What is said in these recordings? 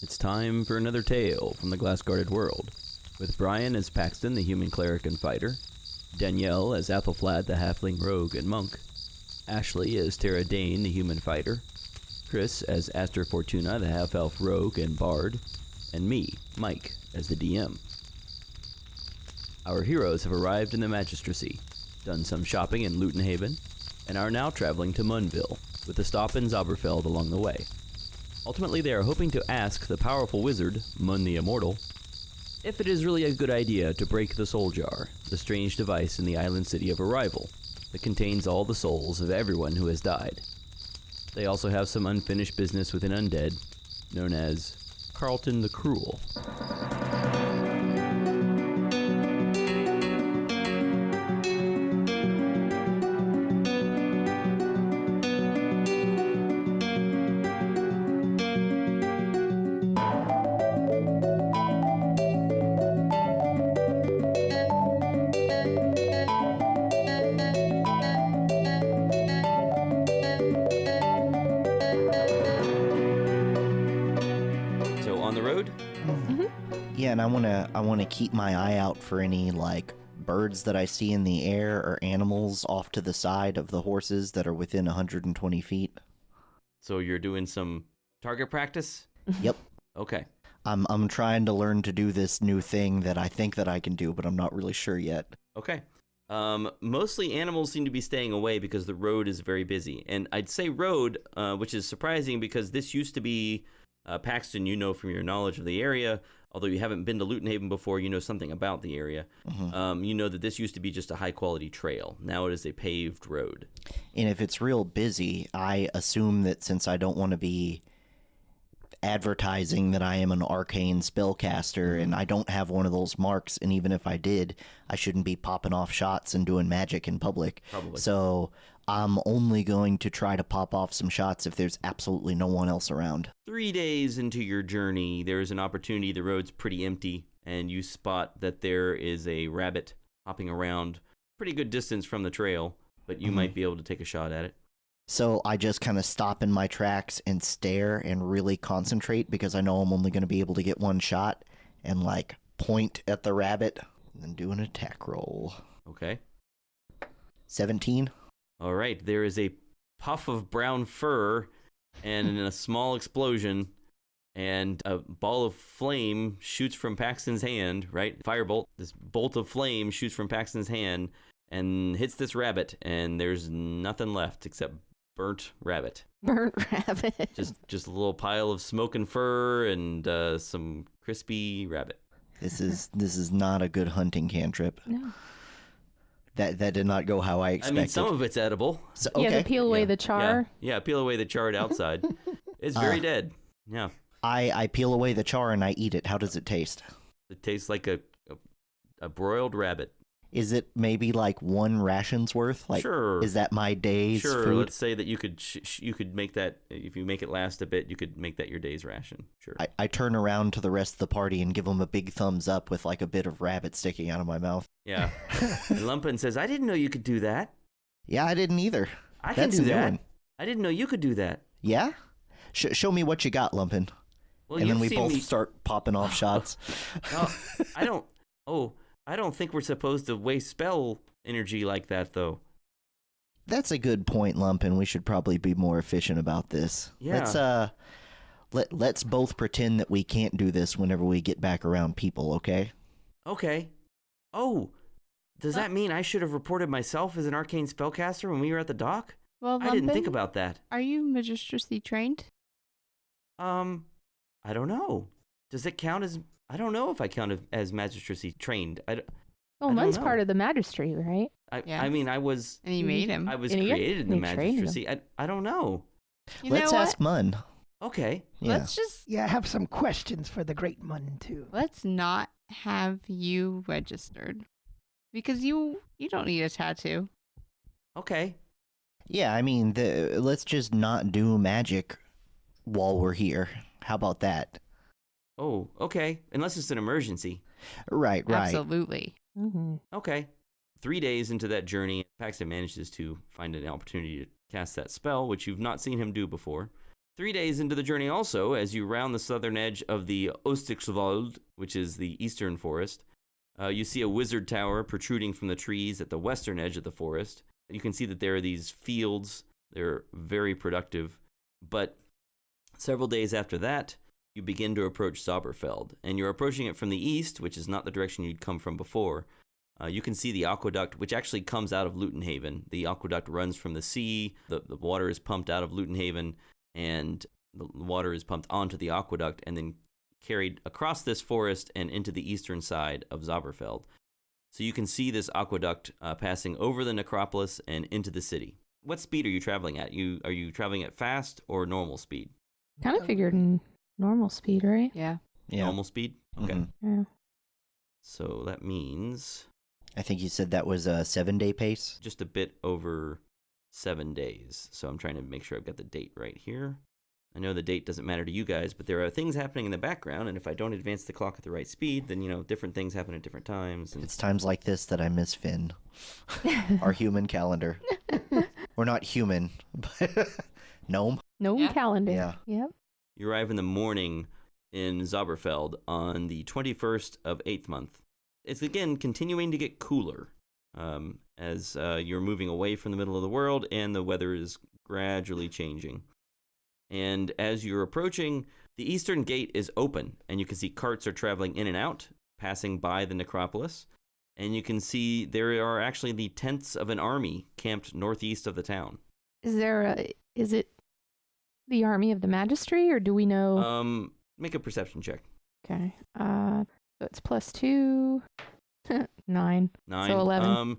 It's time for another tale from the glass-guarded world, with Brian as Paxton, the human cleric and fighter, Danielle as Athelflaed, the halfling rogue and monk, Ashley as Tara Dane, the human fighter, Chris as Aster Fortuna, the half-elf rogue and bard, and me, Mike, as the DM. Our heroes have arrived in the Magistracy, done some shopping in Lutenhaven, and are now traveling to Munville, with a stop in Zauberfeld along the way. Ultimately, they are hoping to ask the powerful wizard, Mun the Immortal, if it is really a good idea to break the Soul Jar, the strange device in the island city of Arrival that contains all the souls of everyone who has died. They also have some unfinished business with an undead, known as Carlton the Cruel. Yeah, and I wanna keep my eye out for any like birds that I see in the air or animals off to the side of the horses that are within 120 feet. So you're doing some target practice? Yep. Okay. I'm trying to learn to do this new thing that I think that I can do, but I'm not really sure yet. Okay. Mostly animals seem to be staying away because the road is very busy. And I'd say road, which is surprising because this used to be, Paxton, you know from your knowledge of the area, although you haven't been to Lutenhaven before, you know something about the area. Mm-hmm. You know that this used to be just a high-quality trail. Now it is a paved road. And if it's real busy, I assume that since I don't want to be advertising that I am an arcane spellcaster and I don't have one of those marks, and even if I did, I shouldn't be popping off shots and doing magic in public. Probably. So I'm only going to try to pop off some shots if there's absolutely no one else around. 3 days into your journey, there's an opportunity. The road's pretty empty, and you spot that there is a rabbit hopping around pretty good distance from the trail, but you might be able to take a shot at it. So I just kind of stop in my tracks and stare and really concentrate because I know I'm only going to be able to get one shot, and like point at the rabbit and then do an attack roll. Okay. 17. All right, there is a puff of brown fur and a small explosion, and a ball of flame shoots from Paxton's hand, right? Firebolt. This bolt of flame shoots from Paxton's hand and hits this rabbit, and there's nothing left except burnt rabbit. Burnt rabbit. Just a little pile of smoke and fur and some crispy rabbit. This is not a good hunting cantrip. No. That did not go how I expected. I mean, some of it's edible. So, okay. Yeah, to peel away the char. Yeah, peel away the charred outside. It's very dead. Yeah. I peel away the char and I eat it. How does it taste? It tastes like a broiled rabbit. Is it maybe like one ration's worth? Like, sure. Is that my day's sure, food? Let's say that you could make that, if you make it last a bit, you could make that your day's ration. Sure. I turn around to the rest of the party and give them a big thumbs up with like a bit of rabbit sticking out of my mouth. Yeah. And Lumpin says, I didn't know you could do that. Yeah, I didn't either. I can do that. I didn't know you could do that. Yeah? Show me what you got, Lumpin. Well, and then we both start popping off shots. No, I don't think we're supposed to waste spell energy like that, though. That's a good point, Lumpin. We should probably be more efficient about this. Yeah. Let's both pretend that we can't do this whenever we get back around people, okay? Okay. Oh, does that mean I should have reported myself as an arcane spellcaster when we were at the dock? Well, I didn't think about that. Are you magistracy trained? I don't know. Does it count as... I don't know if I count as magistracy trained. Well, Mun's part of the magistracy, right? I mean, I was... And you made him. I was created in the magistracy. I don't know. Let's ask Mun. Okay. Yeah. Let's just... Yeah, I have some questions for the great Mun, too. Let's not have you registered. Because you don't need a tattoo. Okay. Yeah, I mean, let's just not do magic while we're here. How about that? Oh, okay. Unless it's an emergency. Right. Absolutely. Mm-hmm. Okay. 3 days into that journey, Paxton manages to find an opportunity to cast that spell, which you've not seen him do before. 3 days into the journey also, as you round the southern edge of the Ostichswald, which is the eastern forest, you see a wizard tower protruding from the trees at the western edge of the forest. You can see that there are these fields. They're very productive. But several days after that, you begin to approach Zauberfeld. And you're approaching it from the east, which is not the direction you'd come from before. You can see the aqueduct, which actually comes out of Lutenhaven. The aqueduct runs from the sea. The water is pumped out of Lutenhaven, and the water is pumped onto the aqueduct and then carried across this forest and into the eastern side of Zauberfeld. So you can see this aqueduct passing over the necropolis and into the city. What speed are you traveling at? Are you traveling at fast or normal speed? Kind of figured in normal speed, right? Yeah. Normal speed? Okay. Mhm. Yeah. So that means I think you said that was a 7-day pace. just a bit over 7 days. So I'm trying to make sure I've got the date right here. I know the date doesn't matter to you guys, but there are things happening in the background, and if I don't advance the clock at the right speed, then, different things happen at different times. And It's times like this that I miss Finn, our human calendar. We're not human, but gnome. Gnome Yeah. calendar. Yeah. Yep. you arrive in the morning in Zauberfeld on the 21st of 8th month. It's, again, continuing to get cooler as you're moving away from the middle of the world, and the weather is gradually changing. And as you're approaching, the eastern gate is open, and you can see carts are traveling in and out, passing by the necropolis. And you can see there are actually the tents of an army camped northeast of the town. Is it the army of the Magistry, or do we know? Make a perception check. Okay. So it's +2. 9. 9. So 11.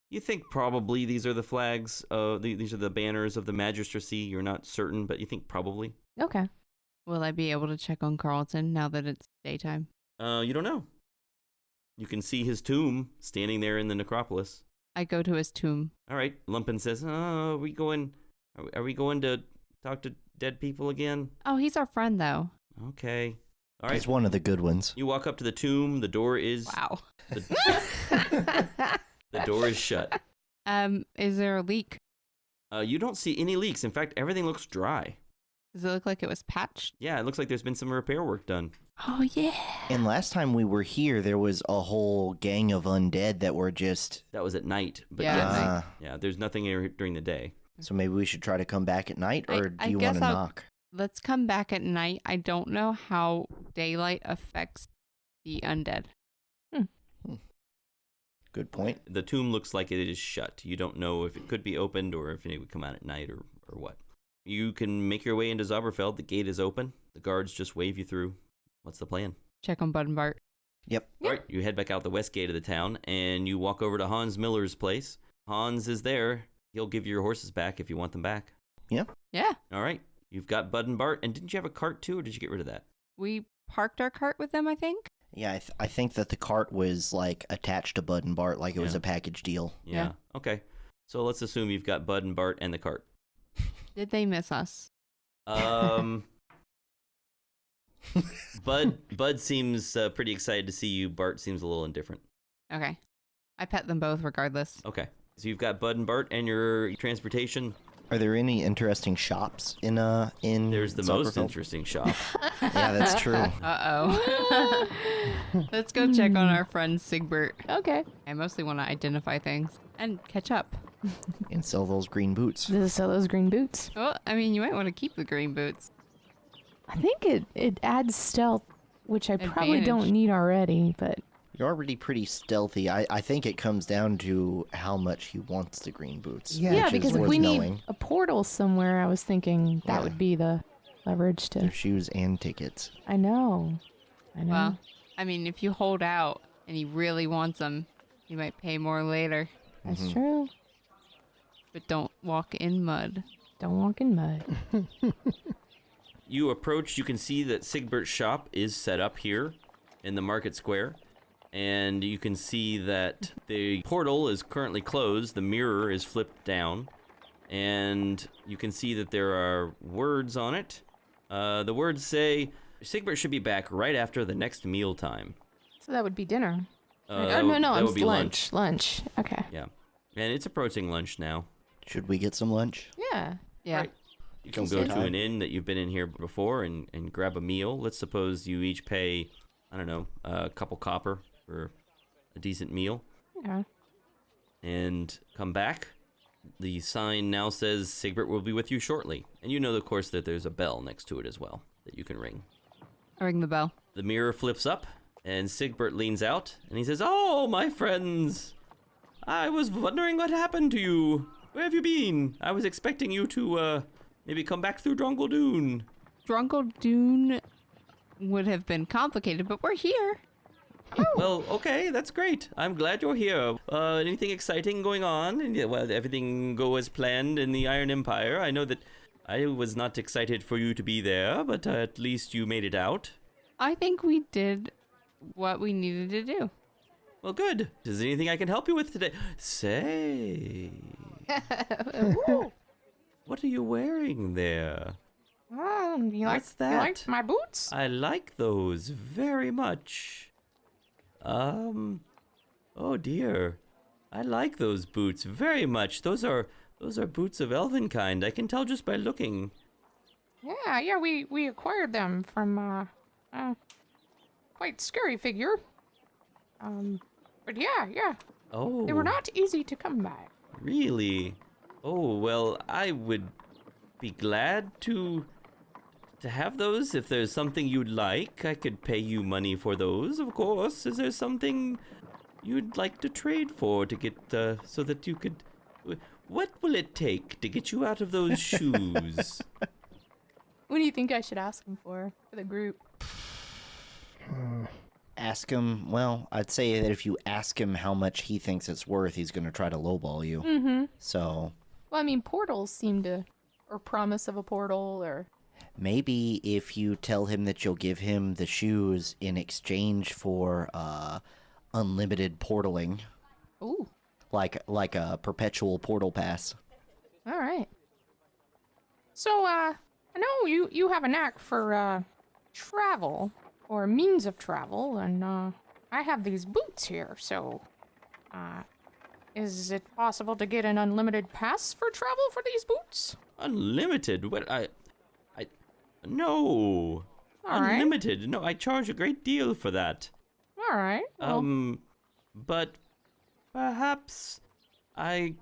You think probably these are the flags. These are the banners of the magistracy. You're not certain, but you think probably. Okay. Will I be able to check on Carlton now that it's daytime? You don't know. You can see his tomb standing there in the necropolis. I go to his tomb. All right. Lumpin says, "Oh, are we going to talk to dead people again?" Oh, he's our friend, though. Okay. All right. He's one of the good ones. You walk up to the tomb. The door is Wow. the door is shut. Is there a leak? You don't see any leaks. In fact, everything looks dry. Does it look like it was patched? Yeah, it looks like there's been some repair work done. Oh, yeah. And last time we were here, there was a whole gang of undead that were just. That was at night. But Yeah, yes, at night. yeah, there's nothing here during the day. So maybe we should try to come back at night, or I do you want guess to I'll- knock? Let's come back at night. I don't know how daylight affects the undead. Good point. The tomb looks like it is shut. You don't know if it could be opened or if it would come out at night or what. You can make your way into Zauberfeld. The gate is open. The guards just wave you through. What's the plan? Check on Bud and Bart. Yep. All right, you head back out the west gate of the town, and you walk over to Hans Miller's place. Hans is there. He'll give you your horses back if you want them back. Yeah. All right, you've got Bud and Bart. And didn't you have a cart too, or did you get rid of that? We parked our cart with them, I think. Yeah, I think that the cart was like attached to Bud and Bart, like it was Yeah. a package deal. Yeah. Okay. So let's assume you've got Bud and Bart and the cart. Did they miss us? Bud seems pretty excited to see you. Bart seems a little indifferent. Okay. I pet them both regardless. Okay. So you've got Bud and Bart and your transportation. Are there any interesting shops in There's the most Zauberfeld? interesting shop. Yeah, that's true. Uh-oh. Let's go check on our friend Sigbert. Okay. I mostly want to identify things and catch up. And sell those green boots. Does it sell those green boots? Well, I mean, you might want to keep the green boots. I think it adds stealth, which I probably don't Advantage. need already, but You're already pretty stealthy. I think it comes down to how much he wants the green boots. Yeah. yeah, which is because if worth we knowing. need a portal somewhere, I was thinking that Yeah. would be the leverage Their to. shoes and tickets. I know. Well, I mean, if you hold out and he really wants them, you might pay more later. That's true. But don't walk in mud. Don't walk in mud. You approach, you can see that Sigbert's shop is set up here in the market square. And you can see that the portal is currently closed. The mirror is flipped down. And you can see that there are words on it. The words say, Sigbert should be back right after the next mealtime. So that would be dinner. That no, would- no, that I'm would be lunch. Lunch. Okay. Yeah. And it's approaching lunch now. Should we get some lunch? Yeah. Yeah. Right. You can go to an inn that you've been in here before and grab a meal. Let's suppose you each pay, I don't know, a couple copper for a decent meal. Yeah. And come back. The sign now says Sigbert will be with you shortly. And you know, of course, that there's a bell next to it as well that you can ring. I ring the bell. The mirror flips up, and Sigbert leans out, and he says, "Oh, my friends! I was wondering what happened to you. Where have you been? I was expecting you to, maybe come back through Drungeldoon." Drungeldoon would have been complicated, but we're here. Well, okay, that's great. I'm glad you're here. Anything exciting going on? And, well, everything go as planned in the Iron Empire. I know that I was not excited for you to be there, but at least you made it out. I think we did what we needed to do. Well, good. Is there anything I can help you with today? Say, what are you wearing there? What's that? You like my boots? I like those very much. Oh dear. I like those boots very much. Those are Boots of Elvenkind. I can tell just by looking. Yeah, we acquired them from quite scary figure. But yeah. Oh. They were not easy to come by. Really? Oh, well, I would be glad to have those. If there's something you'd like, I could pay you money for those, of course. Is there something you'd like to trade for to get, so that you could... What will it take to get you out of those shoes? What do you think I should ask him for the group? Ask him, well, I'd say that if you ask him how much he thinks it's worth, he's going to try to lowball you. Mm-hmm. So... Well, I mean, portals seem to... Or promise of a portal, or... Maybe if you tell him that you'll give him the shoes in exchange for unlimited portaling. Ooh. Like a perpetual portal pass. All right. So, I know you have a knack for travel, or means of travel, and I have these boots here, so is it possible to get an unlimited pass for travel for these boots? Unlimited? What? No. All right. Unlimited. No, I charge a great deal for that. All right. Well, But perhaps I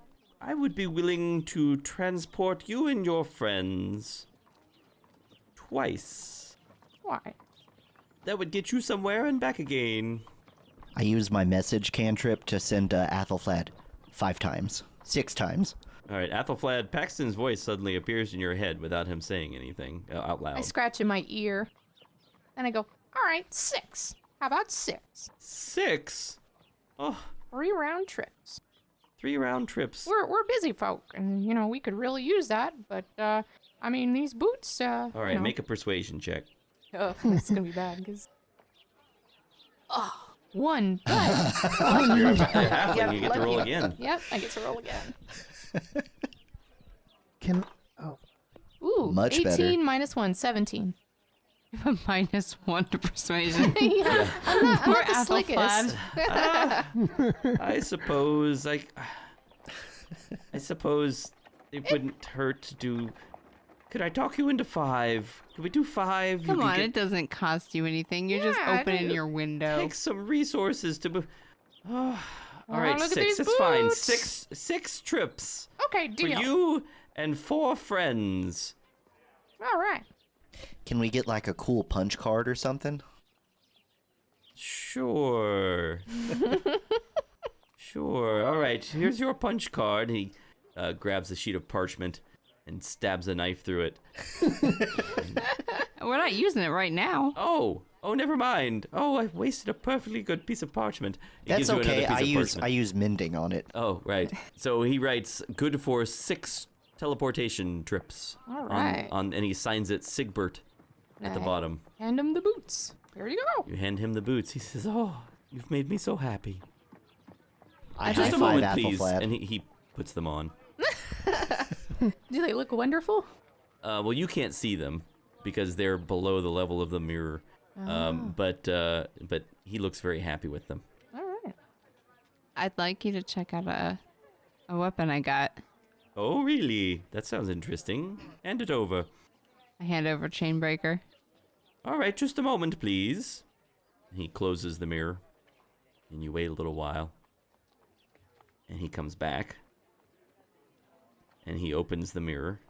would be willing to transport you and your friends twice. why? That would get you somewhere and back again. I use my message cantrip to send Athelflaed 5 times. 6 times. All right, Athelflaed, Paxton's voice suddenly appears in your head without him saying anything out loud. I scratch in my ear, and I go, all right, 6. How about 6? 6? Oh, 3 round trips. 3 round trips. We're busy folk, and, we could really use that, but, I mean, these boots, All right, make a persuasion check. Oh, it's gonna be bad, because... Oh, 1. Good. You're a halfling, you get to roll again. Yep, I get to roll again. Ooh, Much 18 better. minus 1, 17. -1 to persuasion. Yeah, I'm not Poor the slickest. I suppose I suppose it wouldn't hurt to do. Could I talk you into 5? Could we do 5? Come on, it doesn't cost you anything. You're just Yeah, opening dude. your window. Take some resources to. All Oh, right, look at 6. these That's fine. boots. 6 trips Okay, for deal. you and 4 friends. All right. Can we get like a cool punch card or something? Sure. Sure. All right. Here's your punch card. He grabs a sheet of parchment and stabs a knife through it. We're not using it right now. Oh, never mind. Oh, I wasted a perfectly good piece of parchment. He That's gives you okay. another piece of I parchment. use mending on it. Oh, right. So he writes, good for 6 teleportation trips. All right. And he signs it Sigbert at the Right. bottom. Hand him the boots. Here you go. You hand him the boots. He says, oh, you've made me so happy. I Just a high-five moment, please. Athelflaed. And he puts them on. Do they look wonderful? Well, you can't see them because they're below the level of the mirror. But he looks very happy with them. All right. I'd like you to check out a weapon I got. Oh, really? That sounds interesting. Hand it over. I hand over Chainbreaker. All right, just a moment, please. He closes the mirror, and you wait a little while. And he comes back, and he opens the mirror,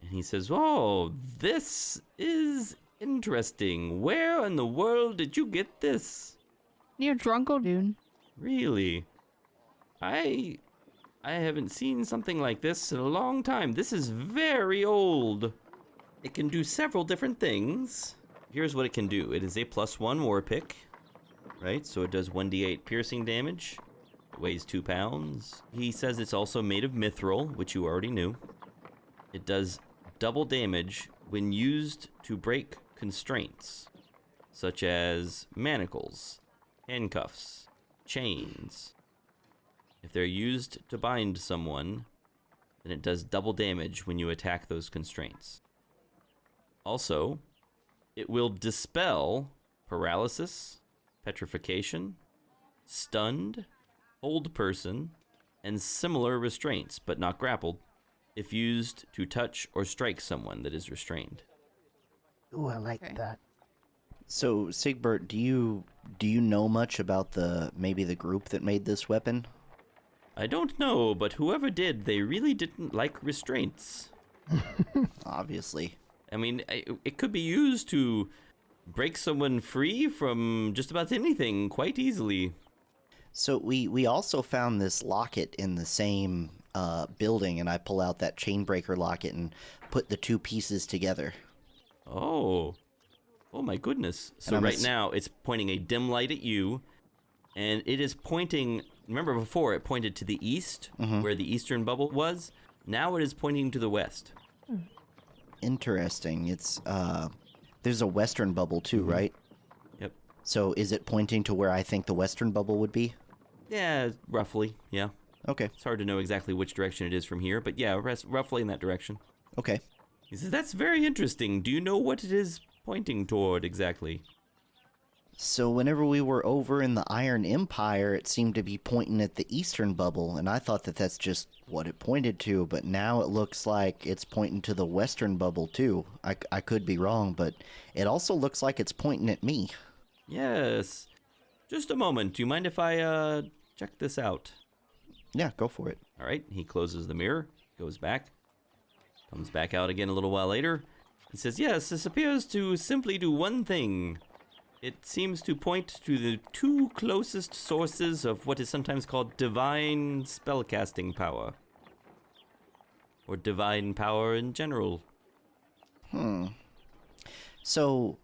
and he says, "Oh, this is interesting. Where in the world did you get this?" You're drunk, old dude. Really? I haven't seen something like this in a long time. This is very old. It can do several different things. Here's what it can do. It is a +1 war pick, right? So it does 1d8 piercing damage. It weighs 2 pounds. He says it's also made of mithril, which you already knew. It does double damage when used to break constraints, such as manacles, handcuffs, chains. If they're used to bind someone, then it does double damage when you attack those constraints. Also, it will dispel paralysis, petrification, stunned, hold person, and similar restraints, but not grappled, if used to touch or strike someone that is restrained. Ooh, I like Okay. that. So, Sigbert, do you know much about maybe the group that made this weapon? I don't know, but whoever did, they really didn't like restraints. Obviously. I mean, it could be used to break someone free from just about anything quite easily. So we also found this locket in the same building, and I pull out that chainbreaker locket and put the two pieces together. Oh my goodness. So I'm right now, it's pointing a dim light at you, and it is pointing, remember before it pointed to the east, where the eastern bubble was? Now it is pointing to the west. Interesting. It's there's a western bubble too, right? Yep. So is it pointing to where I think the western bubble would be? Yeah, roughly, yeah. Okay. It's hard to know exactly which direction it is from here, but yeah, roughly in that direction. Okay. He says, "That's very interesting. Do you know what it is pointing toward exactly?" So whenever we were over in the Iron Empire, it seemed to be pointing at the eastern bubble, and I thought that that's just what it pointed to, but now it looks like it's pointing to the western bubble too. I could be wrong, but it also looks like it's pointing at me. Yes. Just a moment. Do you mind if I check this out? Yeah, go for it. All right. He closes the mirror, goes back, comes back out again a little while later. He says, "Yes, this appears to simply do one thing. It seems to point to the two closest sources of what is sometimes called divine spellcasting power. Or divine power in general." So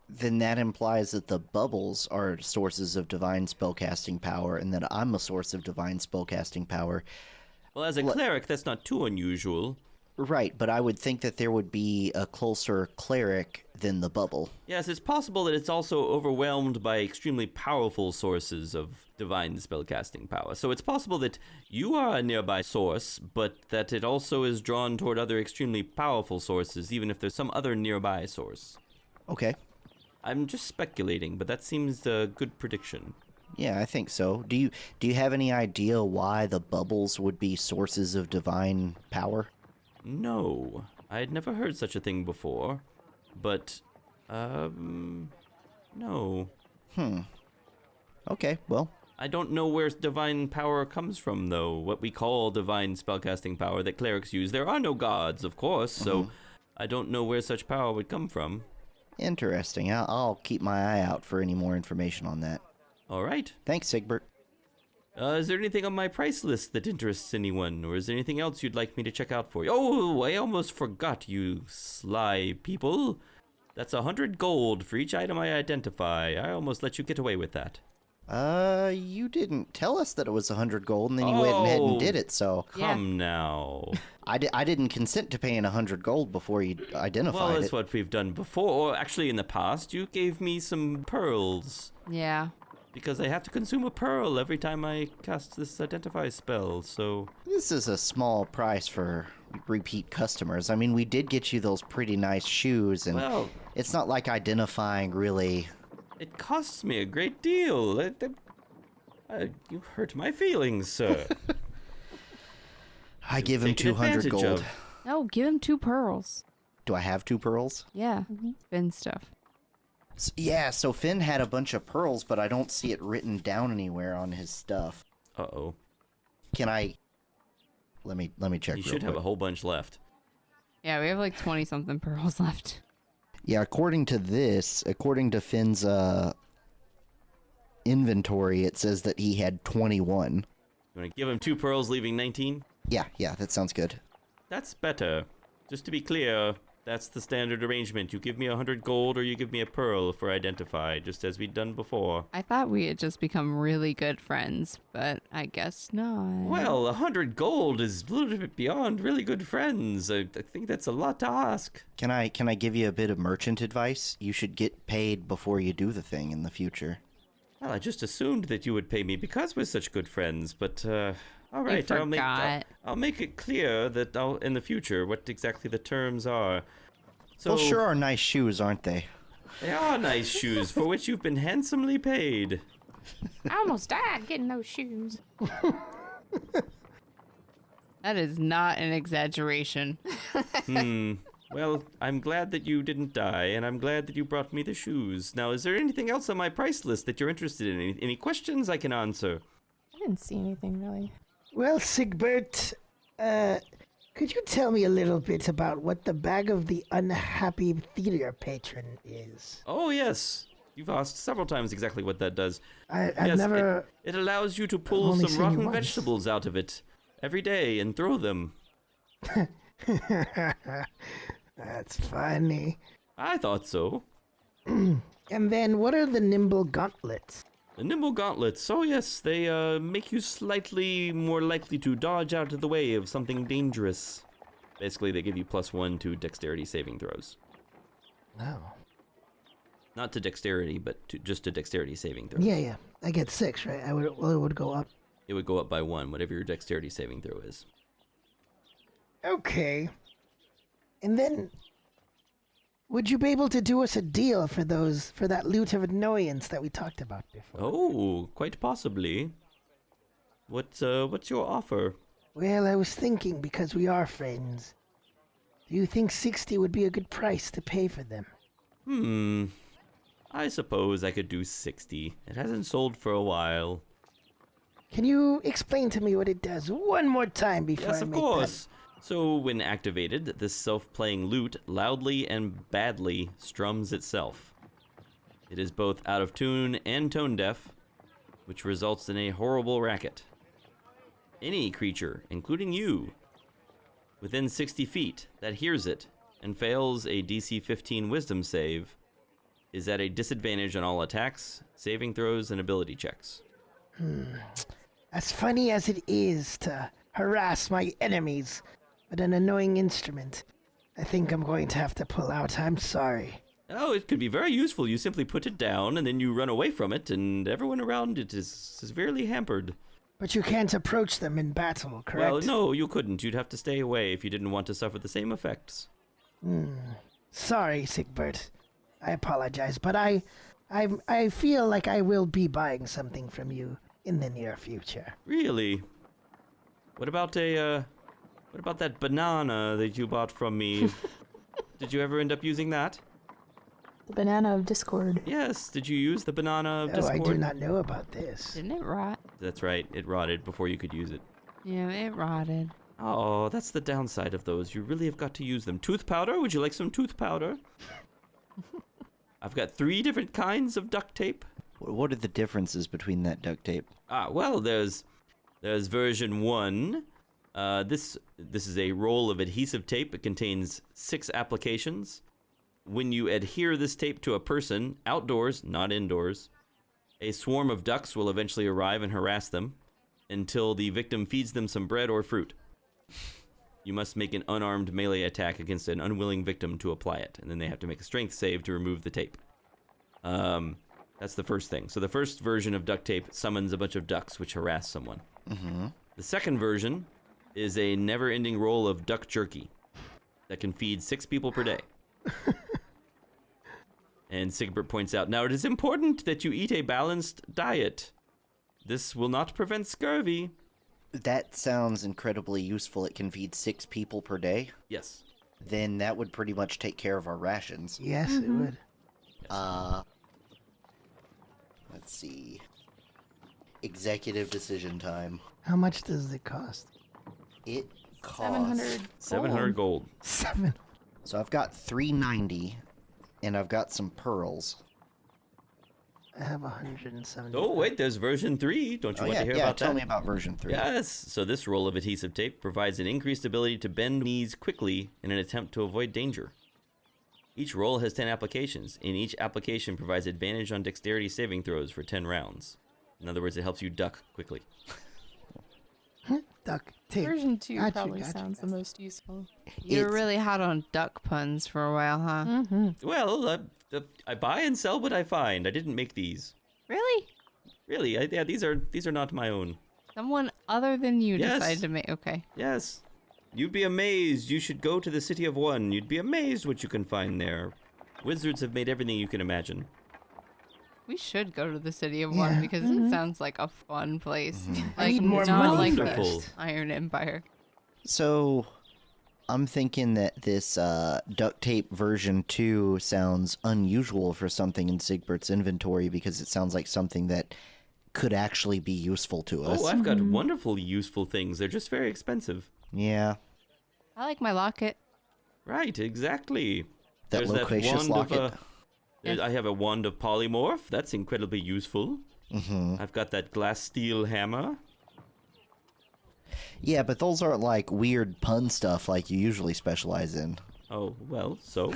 then that implies that the bubbles are sources of divine spellcasting power, and that I'm a source of divine spellcasting power. Well, as a cleric, that's not too unusual. Right, but I would think that there would be a closer cleric than the bubble. Yes, it's possible that it's also overwhelmed by extremely powerful sources of divine spellcasting power. So it's possible that you are a nearby source, but that it also is drawn toward other extremely powerful sources, even if there's some other nearby source. Okay. I'm just speculating, but that seems a good prediction. Yeah, I think so. Do you have any idea why the bubbles would be sources of divine power? No, I had never heard such a thing before, but, no. Okay, well, I don't know where divine power comes from, though. What we call divine spellcasting power that clerics use. There are no gods, of course, so I don't know where such power would come from. interesting. I'll keep my eye out for any more information on that. All right. Thanks, Sigbert. Is there anything on my price list that interests anyone, or is there anything else you'd like me to check out for you? Oh, I almost forgot, you sly people. That's 100 gold for each item I identify. I almost let you get away with that. You didn't tell us that it was 100 gold, and then you went ahead and did it, so Come now. I didn't consent to paying 100 gold before you identified Well, that's it. what we've done before. Actually, in the past, you gave me some pearls. Yeah. Because I have to consume a pearl every time I cast this identify spell, so... This is a small price for repeat customers. I mean, we did get you those pretty nice shoes, and Well, it's not like identifying really... it costs me a great deal. You hurt my feelings, sir. I give him Taken 200 advantage gold. of. No, give him 2 pearls. Do I have 2 pearls? Yeah, Finn stuff. Yeah, so Finn had a bunch of pearls, but I don't see it written down anywhere on his stuff. Uh-oh. Can I... Let me check You real should have a quick. whole bunch left. Yeah, we have like 20-something pearls left. Yeah, according to Finn's inventory, it says that he had 21. You want to give him 2 pearls, leaving 19? Yeah, that sounds good. That's better. Just to be clear, that's the standard arrangement. You give me 100 gold or you give me a pearl for identify, just as we'd done before. I thought we had just become really good friends, but I guess not. Well, 100 gold is a little bit beyond really good friends. I think that's a lot to ask. Can I give you a bit of merchant advice? You should get paid before you do the thing in the future. Well, I just assumed that you would pay me because we're such good friends, but, all right, forgot. I'll make it clear that in the future what exactly the terms are. So, Well, sure are nice shoes, aren't they? They are nice shoes, for which you've been handsomely paid. I almost died getting those shoes. That is not an exaggeration. Well, I'm glad that you didn't die, and I'm glad that you brought me the shoes. Now, is there anything else on my price list that you're interested in? Any questions I can answer? I didn't see anything really. Well, Sigbert, could you tell me a little bit about what the bag of the unhappy theater patron is? Oh, yes. You've asked several times exactly what that does. I've Yes, never... It allows you to I've pull only some seen you rotten once. vegetables out of it every day and throw them. That's funny. I thought so. And then what are the nimble gauntlets? The nimble gauntlets. Oh, yes, they make you slightly more likely to dodge out of the way of something dangerous. Basically, they give you +1 to dexterity saving throws. Oh. Not to dexterity, but just to dexterity saving throws. Yeah. I get 6, right? It would go up. It would go up by 1, whatever your dexterity saving throw is. Okay. And then, would you be able to do us a deal for that loot of annoyance that we talked about before? Oh, quite possibly. What's your offer? Well, I was thinking, because we are friends, do you think 60 would be a good price to pay for them? I suppose I could do 60. It hasn't sold for a while. Can you explain to me what it does one more time before Yes, I of make course. So, when activated, this self-playing lute loudly and badly strums itself. It is both out of tune and tone deaf, which results in a horrible racket. Any creature, including you, within 60 feet that hears it and fails a DC 15 wisdom save is at a disadvantage on all attacks, saving throws, and ability checks. As funny as it is to harass my enemies with an annoying instrument, I think I'm going to have to pull out. I'm sorry. Oh, it could be very useful. You simply put it down and then you run away from it, and everyone around it is severely hampered. But you can't approach them in battle, correct? Well, no, you couldn't. You'd have to stay away if you didn't want to suffer the same effects. Sorry, Sigbert. I apologize, but I feel like I will be buying something from you in the near future. Really? What about that banana that you bought from me? Did you ever end up using that? The banana of discord. Yes, did you use the banana of Oh, Discord? I do not know about this. Didn't it rot? That's right, it rotted before you could use it. Yeah, it rotted. Oh, that's the downside of those. You really have got to use them. Tooth powder? Would you like some tooth powder? I've got 3 different kinds of duct tape. What are the differences between that duct tape? Well, there's version 1. This is a roll of adhesive tape. It contains 6 applications. When you adhere this tape to a person, outdoors, not indoors, a swarm of ducks will eventually arrive and harass them until the victim feeds them some bread or fruit. You must make an unarmed melee attack against an unwilling victim to apply it, and then they have to make a strength save to remove the tape. That's the first thing. So the first version of duct tape summons a bunch of ducks which harass someone. The second version is a never-ending roll of duck jerky that can feed 6 people per day. And Sigbert points out, now it is important that you eat a balanced diet. This will not prevent scurvy, That sounds incredibly useful. It can feed 6 people per day. Yes. Then that would pretty much take care of our rations. Yes, it would. Let's see. Executive decision time. How much does it cost? It costs 700. 700 gold. 7. So I've got 390, and I've got some pearls. I have 170. Oh, wait, there's version 3. Don't you want to hear about that? Tell me about version 3. Yes. So this roll of adhesive tape provides an increased ability to bend knees quickly in an attempt to avoid danger. Each roll has 10 applications, and each application provides advantage on dexterity saving throws for 10 rounds. In other words, it helps you duck quickly. Duck tape. Version 2 Gotcha, probably gotcha, sounds the most useful. You were It's- really hot on duck puns for a while, huh? Mm-hmm. Well, I buy and sell what I find. I didn't make these. Really? Really, yeah, these are not my own. Someone other than you Yes. decided to make. Okay. Yes. You'd be amazed. You should go to the City of One. You'd be amazed what you can find there. Wizards have made everything you can imagine. We should go to the City of One Yeah. because it sounds like a fun place. I Like need more not money like Wonderful. the Iron Empire. So, I'm thinking that this duct tape version 2 sounds unusual for something in Sigbert's inventory because it sounds like something that could actually be useful to us. Oh, I've got wonderful, useful things. They're just very expensive. Yeah, I like my locket. Right, exactly. that There's loquacious wand locket. I have a wand of polymorph. That's incredibly useful. Mm-hmm. I've got that glass steel hammer. Yeah, but those aren't like weird pun stuff like you usually specialize in. Oh, well, so.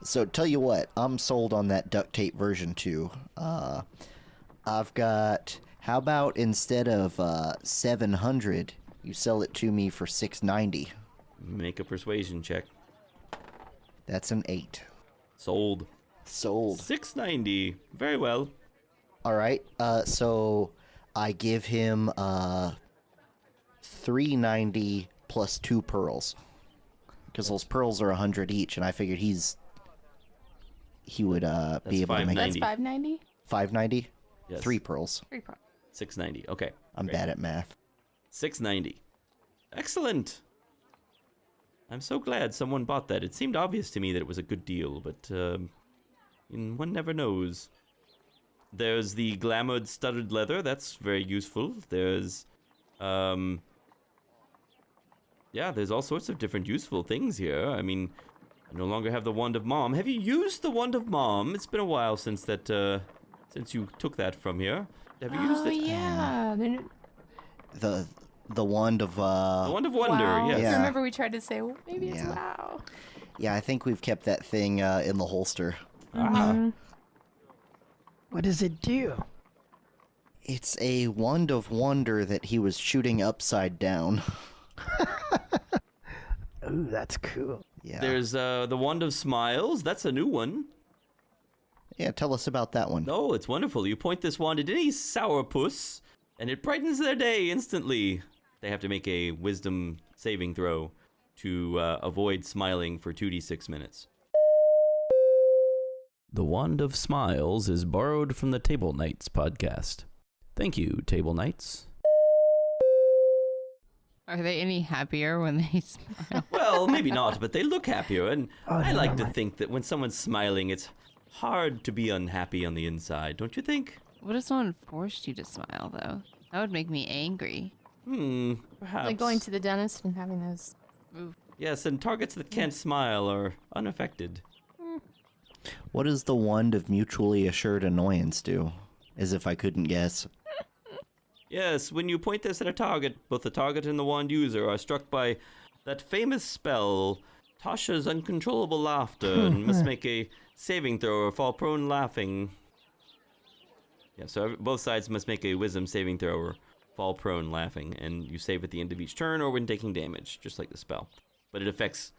So tell you what, I'm sold on that duct tape version 2. I've got. How about instead of 700, you sell it to me for 690? Make a persuasion check. That's an 8. Sold. Sold. 690. Very well. All right. So I give him 390 plus 2 pearls, because those pearls are 100 each, and I figured he would be able to make That's 590. 590. 590. Yes. 3 pearls. 3 pro. 690. Okay. I'm great. bad at math. 690. Excellent. I'm so glad someone bought that. It seemed obvious to me that it was a good deal, but one never knows. There's the glamoured studded leather. That's very useful. There's, there's all sorts of different useful things here. I mean, I no longer have the Wand of Mom. Have you used the Wand of Mom? It's been a while since that, since you took that from here. Have you used Oh, it? yeah. The wand of The Wand of Wonder, Wow. yes. Yeah. Remember we tried to say, well, maybe it's Yeah. wow. Yeah, I think we've kept that thing in the holster. Ah. What does it do? It's a wand of wonder that he was shooting upside down. Ooh, that's cool. Yeah. There's the Wand of Smiles. That's a new one. Yeah, tell us about that one. Oh, it's wonderful. You point this wand at any sourpuss, and it brightens their day instantly. They have to make a wisdom saving throw to avoid smiling for 2d6 minutes. The Wand of Smiles is borrowed from the Table Knights podcast. Thank you, Table Knights. Are they any happier when they smile? Well, maybe not, but they look happier, and Oh, I like never to mind. think that when someone's smiling, it's hard to be unhappy on the inside, don't you think? What if someone forced you to smile, though? That would make me angry. Perhaps. Like going to the dentist and having those. Yes, and targets that can't smile are unaffected. What does the wand of mutually assured annoyance do? As if I couldn't guess. Yes, when you point this at a target, both the target and the wand user are struck by that famous spell, Tasha's uncontrollable laughter, and must make a saving throw or fall prone laughing. Yeah, so both sides must make a wisdom saving throw or fall prone laughing, and you save at the end of each turn or when taking damage, just like the spell. But it affects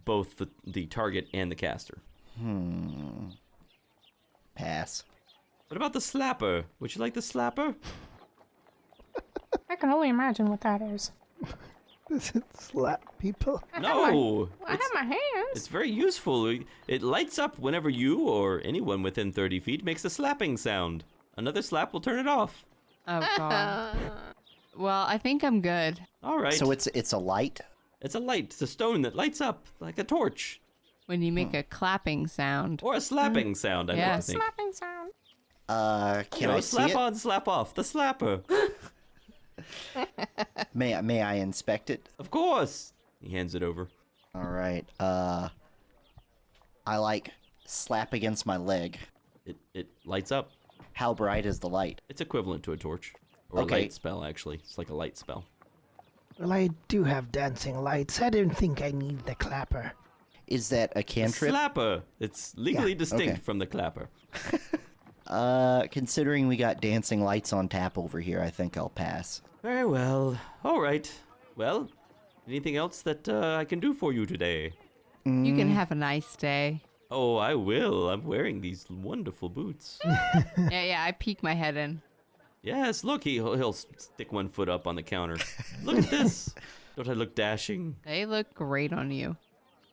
both the target and the caster. Pass. What about the slapper? Would you like the slapper? I can only imagine what that is. Does it slap people? No! I have my hands. It's very useful. It lights up whenever you or anyone within 30 feet makes a slapping sound. Another slap will turn it off. Oh, God. Well, I think I'm good. All right. So it's a light? It's a light. It's a stone that lights up like a torch. When you make a clapping sound. Or a slapping sound, I like to think. Slapping sound. Can I see slap it? on, slap off. The slapper. May I inspect it? Of course. He hands it over. All right. I slap against my leg. It lights up. How bright is the light? It's equivalent to a torch. Or Okay. a light spell, actually. It's like a light spell. Well, I do have dancing lights. I don't think I need the clapper. Is that a cantrip? Slapper. It's legally Yeah, distinct okay. from the clapper. Considering we got dancing lights on tap over here, I think I'll pass. Very well. All right. Well, anything else that I can do for you today? You can have a nice day. Oh, I will. I'm wearing these wonderful boots. Yeah, I peek my head in. Yes, look, he'll stick one foot up on the counter. Look at this. Don't I look dashing? They look great on you.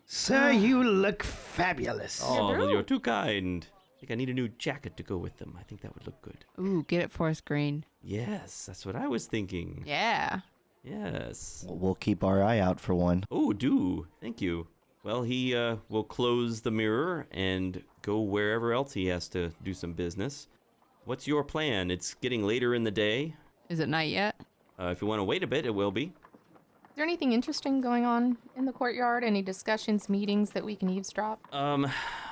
Sir, you look fabulous. Oh, well, you're too kind. I think I need a new jacket to go with them. I think that would look good. Ooh, get it forest green. Yes, that's what I was thinking. Yeah. Yes. We'll keep our eye out for one. Oh, do. Thank you. Well, he will close the mirror and go wherever else he has to do some business. What's your plan? It's getting later in the day. Is it night yet? If you want to wait a bit, it will be. Is there anything interesting going on in the courtyard? Any discussions, meetings that we can eavesdrop?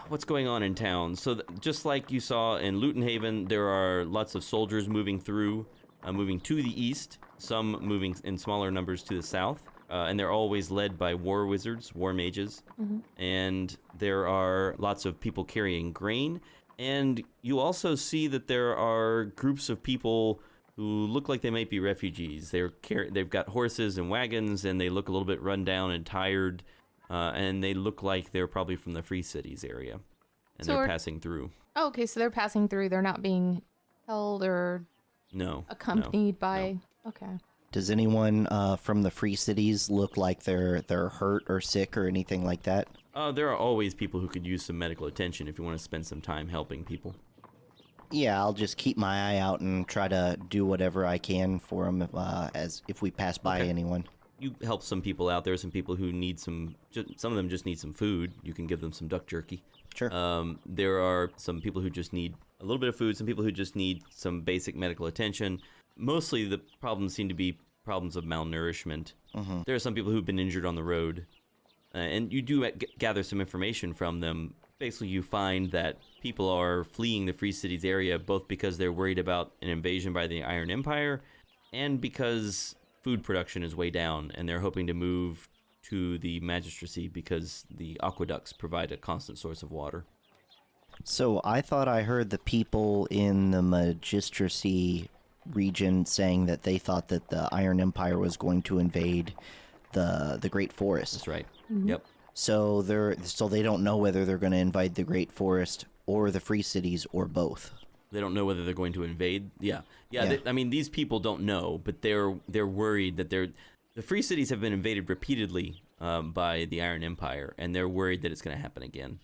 What's going on in town? So just like you saw in Luton Haven, there are lots of soldiers moving through, moving to the east, some moving in smaller numbers to the south, and they're always led by war wizards, war mages, and there are lots of people carrying grain, and you also see that there are groups of people who look like they might be refugees. They've got horses and wagons, and they look a little bit run down and tired, and they look like they're probably from the Free Cities area, and So they're are- passing through. Oh, okay, so they're passing through. They're not being held or No. accompanied by. no. Okay. Does anyone from the Free Cities look like they're hurt or sick or anything like that? There are always people who could use some medical attention if you want to spend some time helping people. Yeah, I'll just keep my eye out and try to do whatever I can for them as if we pass by Okay. anyone. You help some people out. There are some people who need some of them just need some food. You can give them some duck jerky. Sure. There are some people who just need a little bit of food, some people who just need some basic medical attention. Mostly the problems seem to be problems of malnourishment. There are some people who've been injured on the road. And you do gather some information from them. Basically, you find that people are fleeing the Free Cities area both because they're worried about an invasion by the Iron Empire and because food production is way down and they're hoping to move to the magistracy because the aqueducts provide a constant source of water. So I thought I heard the people in the magistracy region saying that they thought that the Iron Empire was going to invade the Great Forest. That's right. Yep. So they don't know whether they're going to invade the Great Forest or the Free Cities or both. They don't know whether they're going to invade. Yeah. Yeah. I mean, these people don't know, but they're worried that the Free Cities have been invaded repeatedly by the Iron Empire, and they're worried that it's going to happen again.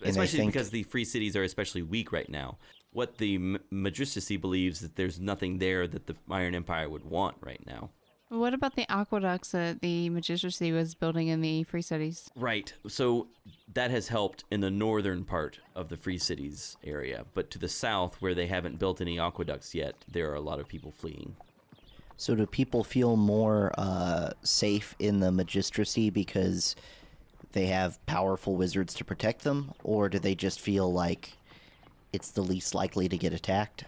And I Especially think- because the Free Cities are especially weak right now. What the magistracy believes that there's nothing there that the Iron Empire would want right now. What about the aqueducts that the magistracy was building in the Free Cities? Right. So that has helped in the northern part of the Free Cities area. But to the south, where they haven't built any aqueducts yet, there are a lot of people fleeing. So do people feel more safe in the magistracy because they have powerful wizards to protect them, or do they just feel like it's the least likely to get attacked?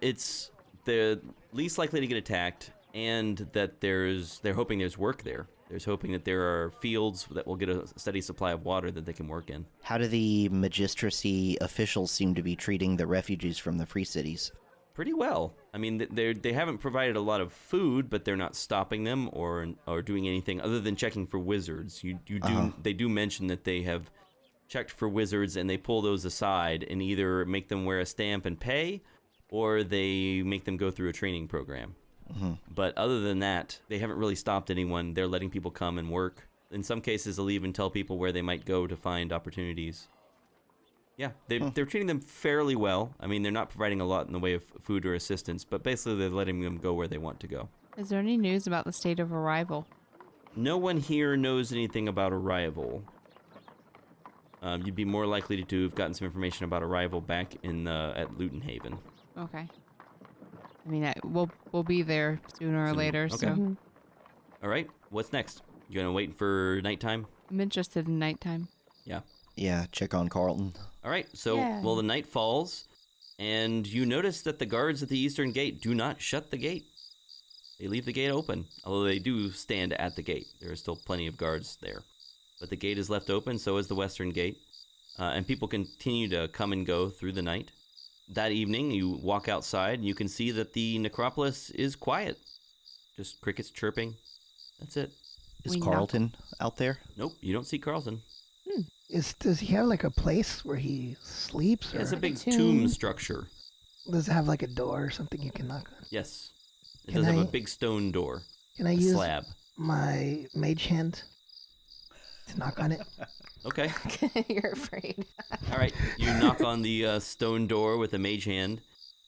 It's the least likely to get attacked, and that they're hoping there's work there. There's hoping that there are fields that will get a steady supply of water that they can work in. How do the magistracy officials seem to be treating the refugees from the Free Cities? Pretty well. I mean, they haven't provided a lot of food, but they're not stopping them or doing anything other than checking for wizards. They do mention that they have checked for wizards, and they pull those aside and either make them wear a stamp and pay, or they make them go through a training program. But other than that, they haven't really stopped anyone. They're letting people come and work. In some cases, they'll even tell people where they might go to find opportunities. Yeah, they're treating them fairly well. I mean, they're not providing a lot in the way of food or assistance, but basically they're letting them go where they want to go. Is there any news about the state of arrival? No one here knows anything about arrival. You'd be more likely to have gotten some information about arrival back at Luton Haven. Okay. I mean, we'll be there sooner or Soon. later, Okay. so All right, what's next? You gonna wait for nighttime? I'm interested in nighttime. Yeah. Yeah, check on Carlton. All right, so, Yeah. well, the night falls, and you notice that the guards at the eastern gate do not shut the gate. They leave the gate open, although they do stand at the gate. There are still plenty of guards there. But the gate is left open, so is the western gate, and people continue to come and go through the night. That evening, you walk outside, and you can see that the necropolis is quiet. Just crickets chirping. That's it. Is We knock- Carlton out there? Nope, you don't see Carlton. Does he have like a place where he sleeps, It or has a big tomb. tomb structure. does it have like a door or something you can knock on? Yes. It Can does have I- a big stone door. Can I A use slab. my mage hand to knock on it? Okay. You're afraid. All right. You knock on the stone door with a mage hand,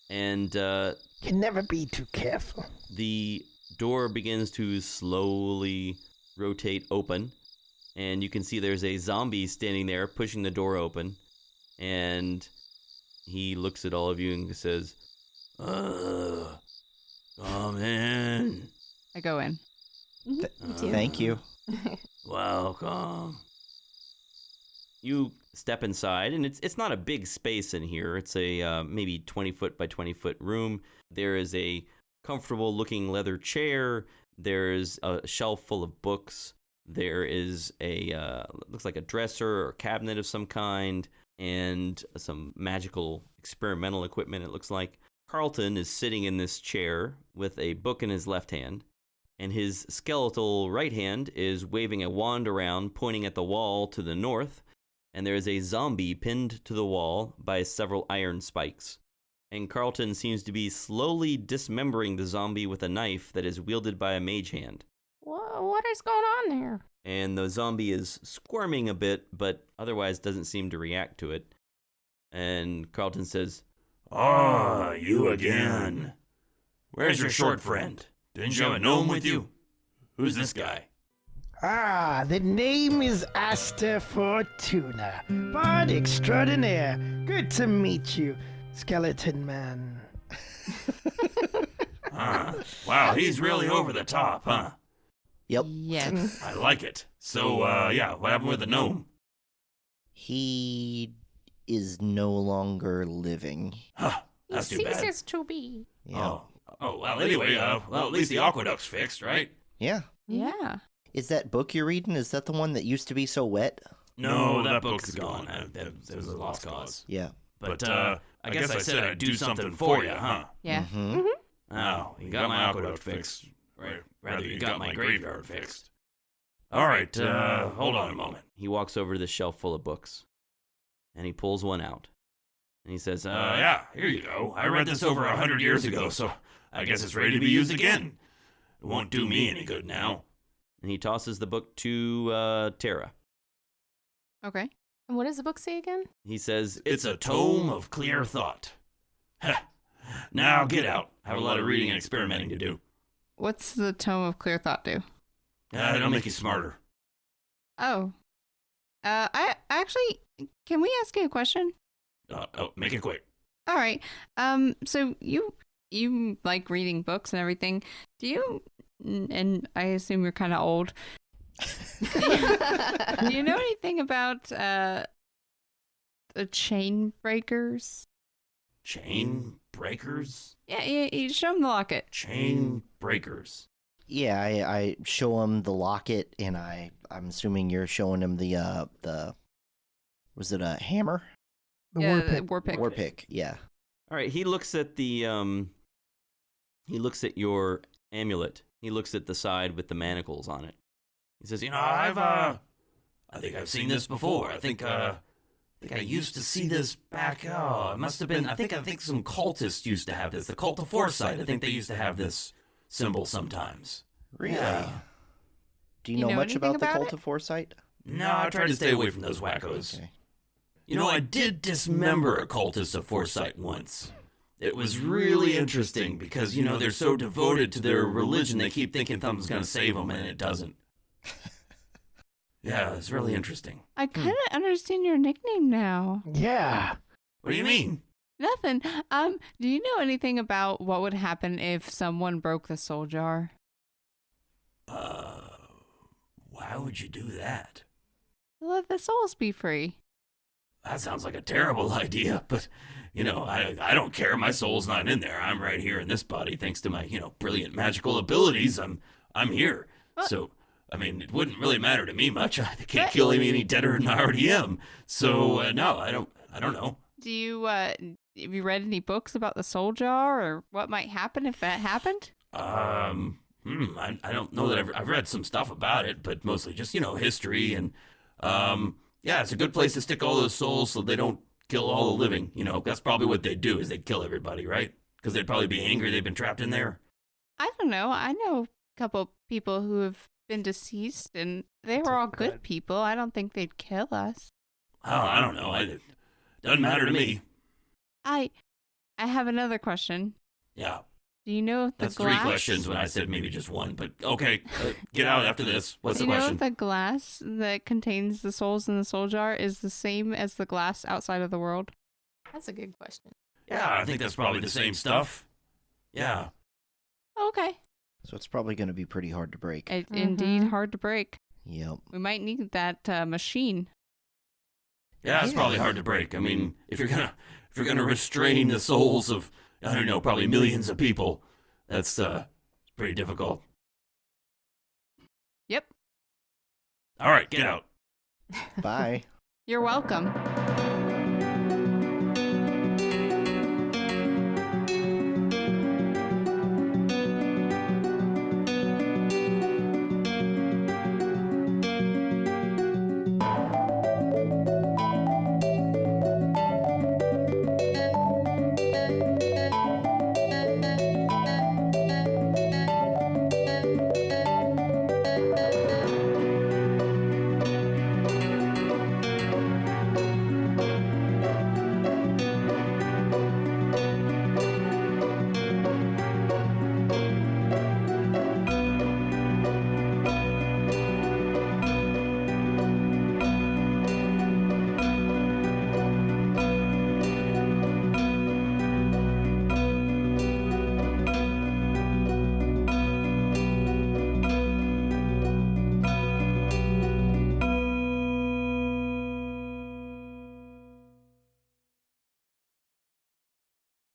and Can never be too careful. the door begins to slowly rotate open, and you can see there's a zombie standing there pushing the door open, and he looks at all of you and says, come in. I go in. Me too. Thank you. Welcome. You step inside, and it's not a big space in here. It's a maybe 20-foot by 20-foot room. There is a comfortable-looking leather chair. There's a shelf full of books. There is a looks like a dresser or cabinet of some kind, and some magical experimental equipment, it looks like. Carlton is sitting in this chair with a book in his left hand, and his skeletal right hand is waving a wand around, pointing at the wall to the north, and there is a zombie pinned to the wall by several iron spikes. And Carlton seems to be slowly dismembering the zombie with a knife that is wielded by a mage hand. What is going on there? And the zombie is squirming a bit, but otherwise doesn't seem to react to it. And Carlton says, Ah, you again. Where's your short friend? Didn't you have a gnome with you? Who's this guy? Ah, the name is Aster Fortuna, Bard extraordinaire. Good to meet you, Skeleton Man. Huh. Wow, he's really over the top, huh? Yep. Yes. I like it. So, yeah, what happened with the gnome? He is no longer living. Huh, He that's too bad. ceases to be. Yeah. Well, anyway, well, at least the aqueduct's fixed, right? Yeah. Yeah. Is that book you're reading? Is that the one that used to be so wet? No, that book's gone. That was a lost cause. Yeah. But, I guess I said I'd do something for you, huh? Yeah. Mm-hmm. Oh, you got my aqueduct fixed. Right. Rather, you got my graveyard fixed. All right, hold on a moment. he walks over to the shelf full of books, and he pulls one out. And he says, Yeah, here you go. I read this over 100 years ago, so I guess it's ready to be used again. It won't do me any good now. And he tosses the book to Tara. Okay. And what does the book say again? He says, It's a tome of clear thought. Heh. Now get out. I have a lot of reading and experimenting to do. What's the tome of clear thought do? It'll make you smarter. Oh. I actually, can we ask you a question? Make it quick. All right. So you like reading books and everything. Do you, and I assume you're kind of old. Do you know anything about the chain breakers? Chain breakers? Yeah, you show them the locket. Chain breakers. Yeah, I show him the locket, and I'm assuming you're showing him the was it a hammer? The Yeah, war the pick. war pick. War pick, yeah. all right, he looks at the, he looks at your amulet. He looks at the side with the manacles on it. He says, You know, I think I've seen this before. I think I used to see this back. Oh, it must have been. I think some cultists used to have this. The cult of foresight. I think they used to have this symbol sometimes. Really? Yeah. Do you You know know much anything about the about cult it? of foresight? No, I try to stay away from those wackos. Okay. You know, I did dismember a cultist of foresight once. It was really interesting because, you know, they're so devoted to their religion, they keep thinking something's going to save them, and it doesn't. Yeah, it's really interesting. I kind of understand your nickname now. Yeah. What do you mean? Nothing. Do you know anything about what would happen if someone broke the soul jar? Why would you do that? Let the souls be free. That sounds like a terrible idea, but, you know, I don't care. My soul's not in there. I'm right here in this body thanks to my, you know, brilliant magical abilities. I'm here. What? So, I mean, it wouldn't really matter to me much. They can't kill me any deader than I already am. So, no, I don't know. Do you, have you read any books about the soul jar or what might happen if that happened? I don't know that I've read some stuff about it, but mostly just, you know, history and, yeah, it's a good place to stick all those souls so they don't kill all the living. You know, that's probably what they'd do is they'd kill everybody, right? Because they'd probably be angry they've been trapped in there. I don't know. I know a couple people who have been deceased and they were all good people. I don't think they'd kill us. Oh, I don't know. It doesn't matter to me. I have another question. Yeah. Do you know if the That's glass... 3 questions when I said maybe just 1, but okay, get out after this. What's Do the you know question? if the glass that contains the souls in the soul jar is the same as the glass outside of the world? That's a good question. Yeah, I think that's probably the same stuff. Yeah. Okay. So it's probably going to be pretty hard to break. Indeed, hard to break. Yep. We might need that machine. Yeah, it's probably hard to break. I mean, if you're gonna restrain the souls of, I don't know, probably millions of people, that's pretty difficult. Yep. All right, get out. Bye. You're welcome.